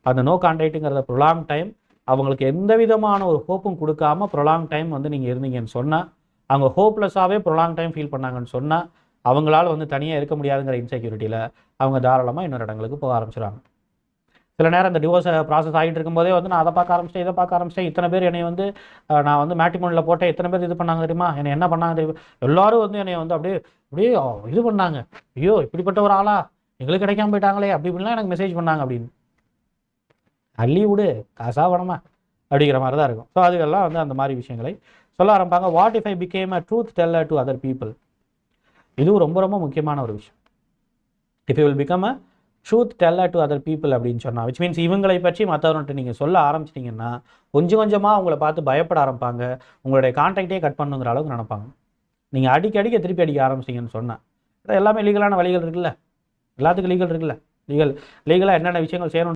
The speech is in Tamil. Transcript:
அந்த நோ கான்டாக்ட்டுங்கிறத ப்ரொலாங் டைம் அவங்களுக்கு எந்த விதமான ஒரு ஹோப்பும் கொடுக்காம ப்ரொலாங் டைம் வந்து நீங்கள் இருந்தீங்கன்னு சொன்னால், அவங்க ஹோப்லெஸ்ஸாகவே ப்ரொலாங் டைம் ஃபீல் பண்ணாங்கன்னு சொன்னால், அவங்களால வந்து தனியாக இருக்க முடியாதுங்கிற இன்செக்யூரிட்டியில் அவங்க தாராளமாக இன்னொரு இடங்களுக்கு போக ஆரம்பிச்சிடுவாங்க. சில நேரம் இந்த டிவோர்ஸ் ப்ராசஸ் ஆகிட்டு இருக்கும்போதே வந்து நான் அதை பார்க்க ஆரம்பிச்சிட்டேன், இதை பார்க்க ஆரம்பிச்சிட்டேன், இத்தனை பேர் என்னை வந்து நான் வந்து மேட்ரிமோனியில் போட்டேன், எத்தனை பேர் இது பண்ணாங்க தெரியுமா, என்னை என்ன பண்ணாங்க தெரியுமா, எல்லாரும் வந்து என்னை வந்து அப்படியே அப்படியே இது பண்ணாங்க, ஐயோ இப்படிப்பட்ட ஒரு ஆளா, எங்களுக்கு கிடைக்காம போயிட்டாங்களே அப்படி இப்படிலாம் எனக்கு மெசேஜ் பண்ணாங்க அப்படின்னு. அள்ளி விடு காசா பணமா அப்படிங்கிற மாதிரி தான் இருக்கும். ஸோ அதுக்கெல்லாம் வந்து அந்த மாதிரி விஷயங்களை சொல்ல ஆரம்பிப்பாங்க. What if I became a truth teller to other people, இதுவும் ரொம்ப ரொம்ப முக்கியமான ஒரு விஷயம். If you will become a truth teller to other people அப்படின்னு சொன்னால், விச் மீன்ஸ் இவங்களை பற்றி மற்றவர்கிட்ட நீங்கள் சொல்ல ஆரம்பிச்சிட்டிங்கன்னா கொஞ்சம் கொஞ்சமாக அவங்கள பார்த்து பயப்பட ஆரம்பிப்பாங்க, உங்களுடைய கான்டாக்டே கட் பண்ணுங்கிற அளவுக்கு நினைப்பாங்க. நீங்கள் அடிக்க திருப்பி அடிக்க ஆரம்பிச்சிட்டிங்கன்னு சொன்னால், எல்லாமே லீகலான வழிகள் இருக்குல்ல, எல்லாத்துக்கும் லீகல் இருக்குல்ல, லீகலாக என்னென்ன விஷயங்கள் செய்யணும்